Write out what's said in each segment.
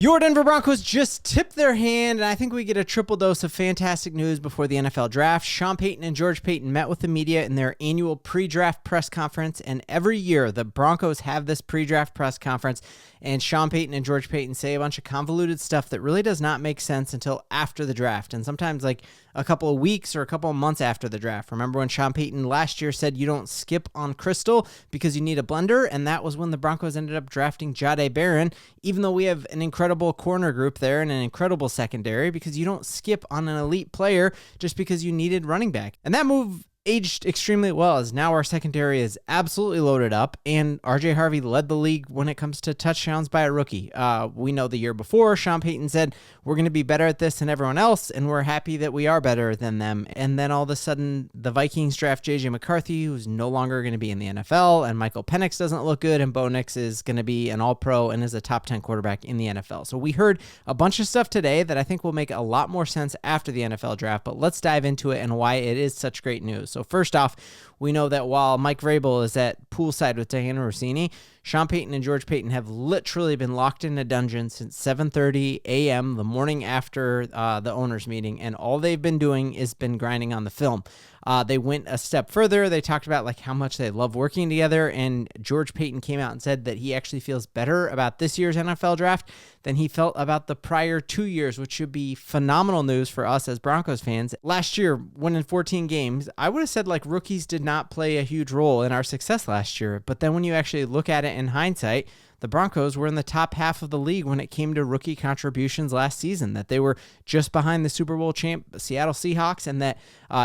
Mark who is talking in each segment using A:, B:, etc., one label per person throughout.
A: Your Denver Broncos just tipped their hand, and I think we get a triple dose of fantastic news before the NFL Draft. Sean Payton and George Paton met with the media in their annual pre-draft press conference, and every year the Broncos have this pre-draft press conference, and Sean Payton and George Paton say a bunch of convoluted stuff that really does not make sense until after the draft, and sometimes like a couple of weeks or a couple of months after the draft. Remember when Sean Payton last year said you don't skip on Crystal because you need a blender, and that was when the Broncos ended up drafting Jahdae Barron, even though we have an incredible corner group there and an incredible secondary, because you don't skip on an elite player just because you needed running back. And that move aged extremely well, as now our secondary is absolutely loaded up, and RJ Harvey led the league when it comes to touchdowns by a rookie. We know the year before, Sean Payton said, we're going to be better at this than everyone else, and we're happy that we are better than them. And then all of a sudden, the Vikings draft J.J. McCarthy, who's no longer going to be in the NFL, and Michael Penix doesn't look good, and Bo Nix is going to be an all-pro and is a top 10 quarterback in the NFL. So we heard a bunch of stuff today that I think will make a lot more sense after the NFL draft, but let's dive into it and why it is such great news. So first off, we know that while Mike Vrabel is at poolside with Diana Rossini, Sean Payton and George Paton have literally been locked in a dungeon since 7:30 a.m. the morning after the owners' meeting, and all they've been doing is been grinding on the film. They went a step further. They talked about like how much they love working together, and George Paton came out and said that he actually feels better about this year's NFL draft than he felt about the prior 2 years, which should be phenomenal news for us as Broncos fans. Last year, winning 14 games, I would have said like rookies did not play a huge role in our success last year, but then when you actually look at it in hindsight, the Broncos were in the top half of the league when it came to rookie contributions last season, that they were just behind the Super Bowl champ Seattle Seahawks, and that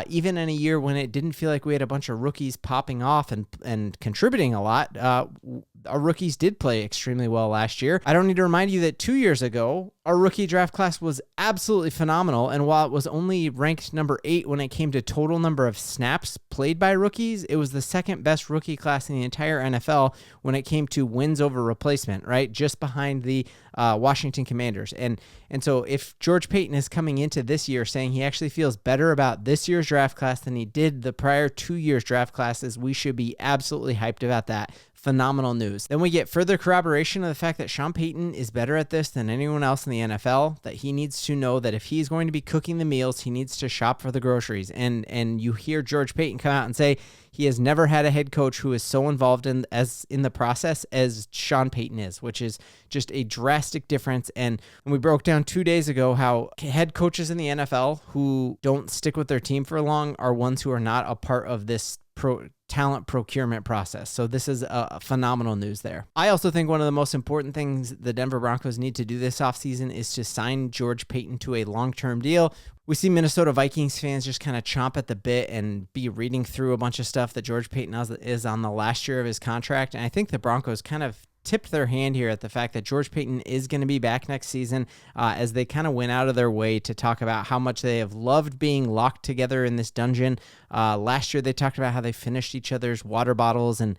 A: even in a year when it didn't feel like we had a bunch of rookies popping off and contributing a lot, our rookies did play extremely well last year. I don't need to remind you that 2 years ago, our rookie draft class was absolutely phenomenal, and while it was only ranked number 8 when it came to total number of snaps played by rookies, it was the second best rookie class in the entire NFL when it came to wins over replacement, right? Just behind the Washington Commanders. And so if George Paton is coming into this year saying he actually feels better about this year's draft class than he did the prior 2 years' draft classes, we should be absolutely hyped about that. Phenomenal news. Then we get further corroboration of the fact that Sean Payton is better at this than anyone else in the NFL, that he needs to know that if he's going to be cooking the meals, he needs to shop for the groceries. And you hear George Paton come out and say he has never had a head coach who is so involved in the process as Sean Payton is, which is just a drastic difference. And when we broke down 2 days ago how head coaches in the NFL who don't stick with their team for long are ones who are not a part of this talent procurement process. So this is a phenomenal news there. I also think one of the most important things the Denver Broncos need to do this offseason is to sign George Paton to a long-term deal. We see Minnesota Vikings fans just kind of chomp at the bit and be reading through a bunch of stuff that George Paton is on the last year of his contract. And I think the Broncos kind of tipped their hand here at the fact that George Paton is going to be back next season, as they kind of went out of their way to talk about how much they have loved being locked together in this dungeon. Last year, they talked about how they finished each other's water bottles and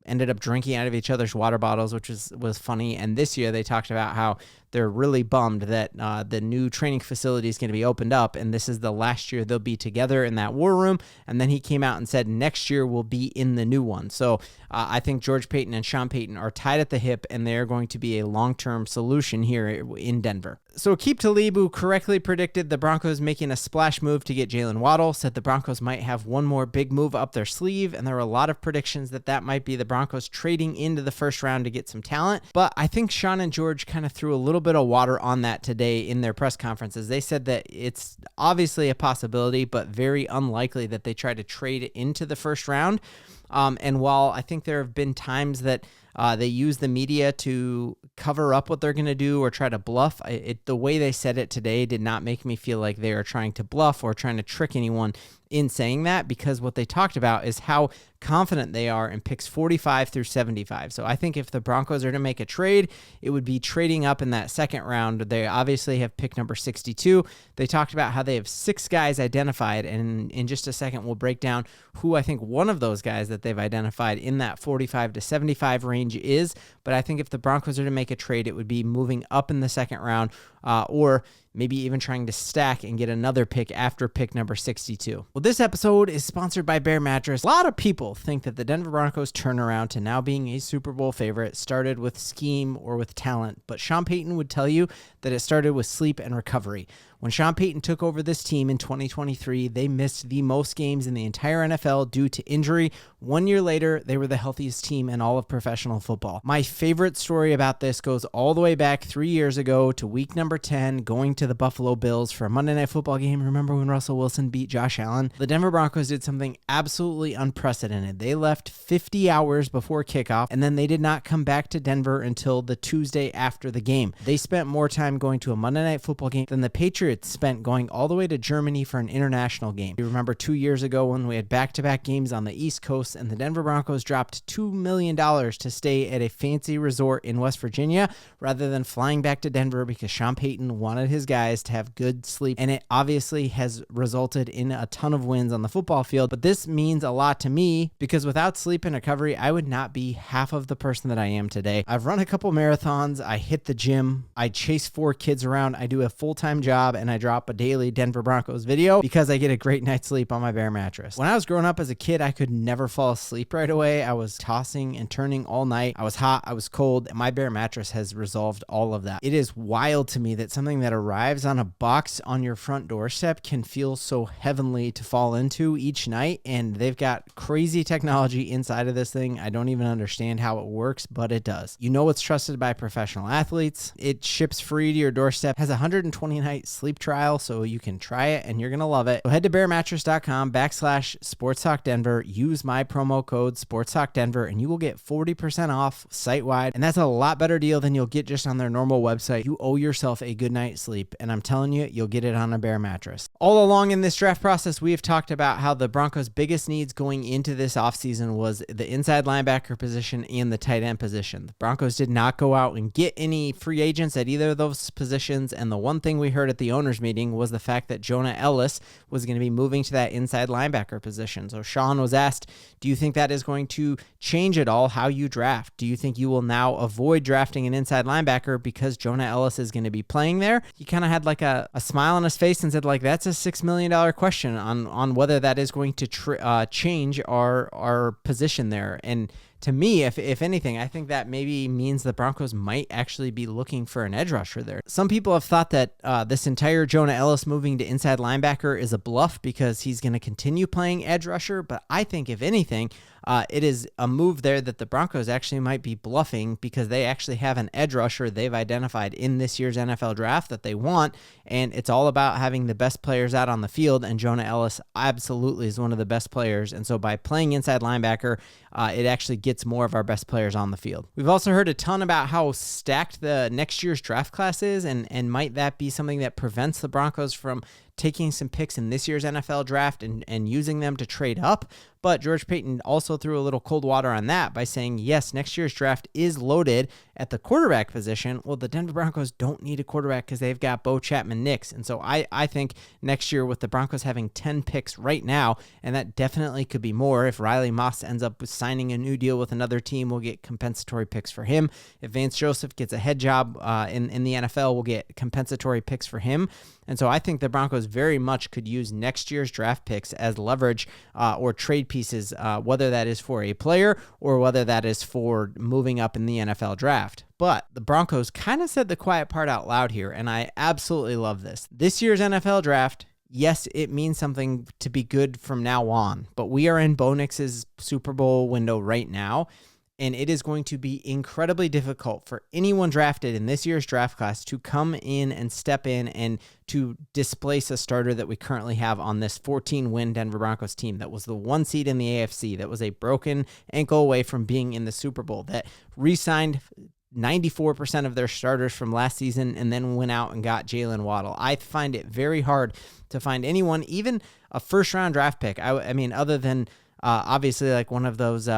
A: ended up drinking out of each other's water bottles, which was funny. And this year, they talked about how they're really bummed that the new training facility is going to be opened up, and this is the last year they'll be together in that war room. And then he came out and said next year we'll be in the new one. So I think George Paton and Sean Payton are tied at the hip, and they're going to be a long-term solution here in Denver. So Keep Talib, who correctly predicted the Broncos making a splash move to get Jalen Waddle, said the Broncos might have one more big move up their sleeve, and there were a lot of predictions that might be the Broncos trading into the first round to get some talent. But I think Sean and George kind of threw a little bit of water on that today in their press conferences. They said that it's obviously a possibility, but very unlikely that they try to trade into the first round. And while I think there have been times that they use the media to cover up what they're going to do or try to bluff, the way they said it today did not make me feel like they are trying to bluff or trying to trick anyone in saying that, because what they talked about is how confident they are in picks 45 through 75. So I think if the Broncos are to make a trade, it would be trading up in that second round. They obviously have pick number 62. They talked about how they have 6 guys identified, and in just a second we'll break down who I think one of those guys that they've identified in that 45 to 75 range range is, but I think if the Broncos are to make a trade, it would be moving up in the second round, or maybe even trying to stack and get another pick after pick number 62. Well, this episode is sponsored by Bear Mattress. A lot of people think that the Denver Broncos turnaround to now being a Super Bowl favorite started with scheme or with talent, but Sean Payton would tell you that it started with sleep and recovery. When Sean Payton took over this team in 2023, they missed the most games in the entire NFL due to injury. 1 year later, they were the healthiest team in all of professional football. My favorite story about this goes all the way back 3 years ago to week number 10, going to the Buffalo Bills for a Monday Night Football game. Remember when Russell Wilson beat Josh Allen? The Denver Broncos did something absolutely unprecedented. They left 50 hours before kickoff, and then they did not come back to Denver until the Tuesday after the game. They spent more time going to a Monday Night Football game than the Patriots spent going all the way to Germany for an international game. You remember 2 years ago when we had back-to-back games on the East Coast and the Denver Broncos dropped $2 million to stay at a fancy resort in West Virginia rather than flying back to Denver because Sean Payton wanted his guys to have good sleep, and it obviously has resulted in a ton of wins on the football field. But this means a lot to me because without sleep and recovery, I would not be half of the person that I am today. I've run a couple marathons, I hit the gym, I chase 4 kids around, I do a full-time job, and I drop a daily Denver Broncos video because I get a great night's sleep on my Bear mattress. When I was growing up as a kid, I could never fall asleep right away. I was tossing and turning all night. I was hot, I was cold, and my Bear mattress has resolved all of that. It is wild to me that something that arrives on a box on your front doorstep can feel so heavenly to fall into each night, and they've got crazy technology inside of this thing. I don't even understand how it works, but it does. You know it's trusted by professional athletes. It ships free to your doorstep, has a 120-night sleep trial, so you can try it and you're going to love it. So head to bearmattress.com/SportsTalkDenver. Use my promo code SportsTalkDenver and you will get 40% off site-wide. And that's a lot better deal than you'll get just on their normal website. You owe yourself a good night's sleep, and I'm telling you, you'll get it on a Bear mattress. All along in this draft process, we have talked about how the Broncos' biggest needs going into this offseason was the inside linebacker position and the tight end position. The Broncos did not go out and get any free agents at either of those positions, and the one thing we heard at the owners' meeting was the fact that Jonah Elliss was going to be moving to that inside linebacker position. So Sean was asked, do you think that is going to change at all how you draft? Do you think you will now avoid drafting an inside linebacker because Jonah Elliss is going to be playing there? He kind of had like a smile on his face and said, like, that's a $6 million question on whether that is going to change our position there. And to me, if anything, I think that maybe means the Broncos might actually be looking for an edge rusher there. Some people have thought that this entire Jonah Elliss moving to inside linebacker is a bluff because he's going to continue playing edge rusher, but I think if anything, it is a move there that the Broncos actually might be bluffing because they actually have an edge rusher they've identified in this year's NFL draft that they want, and it's all about having the best players out on the field, and Jonah Elliss absolutely is one of the best players, and so by playing inside linebacker, it actually gets more of our best players on the field. We've also heard a ton about how stacked the next year's draft class is, and might that be something that prevents the Broncos from taking some picks in this year's NFL draft and using them to trade up. But George Paton also threw a little cold water on that by saying, yes, next year's draft is loaded at the quarterback position. Well, the Denver Broncos don't need a quarterback because they've got Bo Chapman-Nix. And so I think next year with the Broncos having 10 picks right now, and that definitely could be more. If Riley Moss ends up signing a new deal with another team, we'll get compensatory picks for him. If Vance Joseph gets a head job in the NFL, we'll get compensatory picks for him. And so I think the Broncos very much could use next year's draft picks as leverage or trade pieces, whether that is for a player or whether that is for moving up in the NFL draft. But the Broncos kind of said the quiet part out loud here, and I absolutely love this. This year's NFL draft, yes, it means something to be good from now on, but we are in Bo Nix's Super Bowl window right now, and it is going to be incredibly difficult for anyone drafted in this year's draft class to come in and step in and to displace a starter that we currently have on this 14-win Denver Broncos team that was the 1 seed in the AFC, that was a broken ankle away from being in the Super Bowl, that re-signed 94% of their starters from last season and then went out and got Jalen Waddle. I find it very hard to find anyone, even a first-round draft pick. I mean, other than obviously like one of those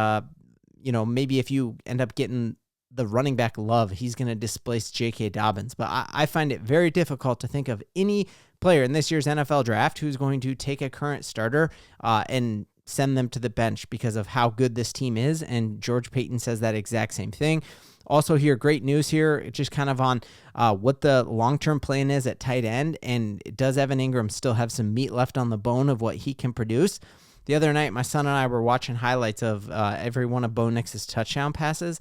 A: maybe if you end up getting the running back Love, he's going to displace J.K. Dobbins. But I find it very difficult to think of any player in this year's NFL draft who's going to take a current starter and send them to the bench because of how good this team is. And George Paton says that exact same thing. Also here, great news here, just kind of on what the long-term plan is at tight end. And does Evan Engram still have some meat left on the bone of what he can produce? The other night, my son and I were watching highlights of every one of Bo Nix's touchdown passes,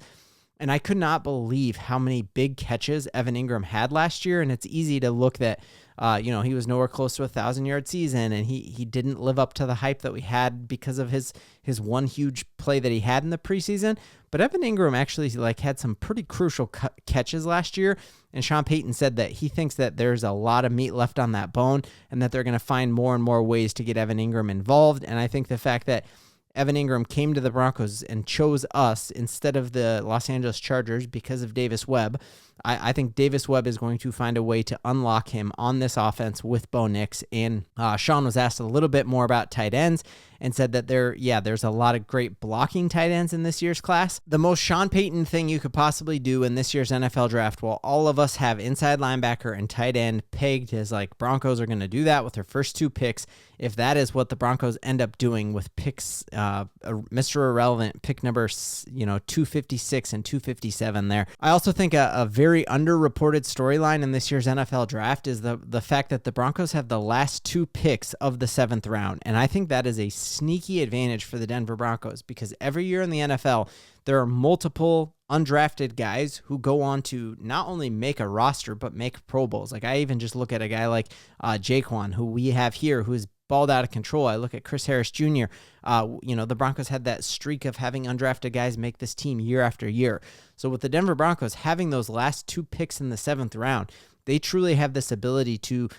A: and I could not believe how many big catches Evan Engram had last year. And it's easy to look that, he was nowhere close to a 1,000-yard season, and he didn't live up to the hype that we had because of his one huge play that he had in the preseason. But Evan Engram actually had some pretty crucial catches last year. And Sean Payton said that he thinks that there's a lot of meat left on that bone and that they're going to find more and more ways to get Evan Engram involved. And I think the fact that Evan Engram came to the Broncos and chose us instead of the Los Angeles Chargers because of Davis Webb, I think Davis Webb is going to find a way to unlock him on this offense with Bo Nix. And Sean was asked a little bit more about tight ends and said that there's a lot of great blocking tight ends in this year's class. The most Sean Payton thing you could possibly do in this year's NFL draft, while all of us have inside linebacker and tight end pegged as Broncos are going to do that with their first 2 picks, if that is what the Broncos end up doing with picks, Mr. Irrelevant, pick number 256 and 257 there. I also think a very underreported storyline in this year's NFL draft is the fact that the Broncos have the last 2 picks of the 7th round. And I think that is a sneaky advantage for the Denver Broncos because every year in the NFL, there are multiple undrafted guys who go on to not only make a roster, but make Pro Bowls. I even just look at a guy like Jaquan, who we have here, who is balled out of control. I look at Chris Harris Jr. The Broncos had that streak of having undrafted guys make this team year after year. So with the Denver Broncos having those last 2 picks in the 7th round, they truly have this ability to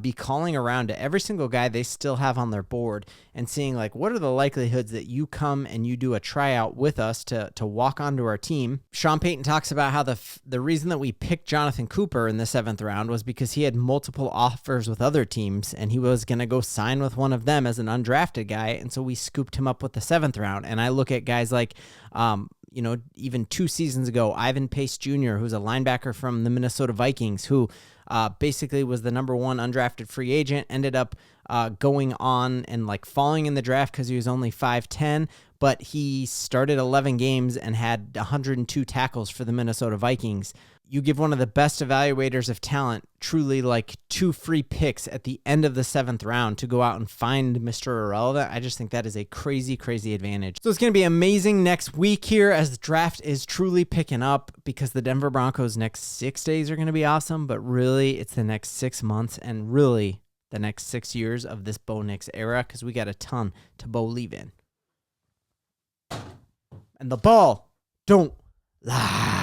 A: be calling around to every single guy they still have on their board and seeing what are the likelihoods that you come and you do a tryout with us to walk onto our team. Sean Payton talks about how the reason that we picked Jonathan Cooper in the 7th round was because he had multiple offers with other teams and he was going to go sign with one of them as an undrafted guy. And so we scooped him up with the 7th round. And I look at guys like, even 2 seasons ago, Ivan Pace Jr., who's a linebacker from the Minnesota Vikings, who basically was the number 1 undrafted free agent, ended up going on and falling in the draft because he was only 5'10", but he started 11 games and had 102 tackles for the Minnesota Vikings. You give one of the best evaluators of talent truly 2 free picks at the end of the 7th round to go out and find Mr. Irrelevant. I just think that is a crazy, crazy advantage. So it's going to be amazing next week here as the draft is truly picking up because the Denver Broncos next 6 days are going to be awesome, but really it's the next 6 months and really the next 6 years of this Bo Nix era because we got a ton to BO-Lieve in. And the ball don't lie.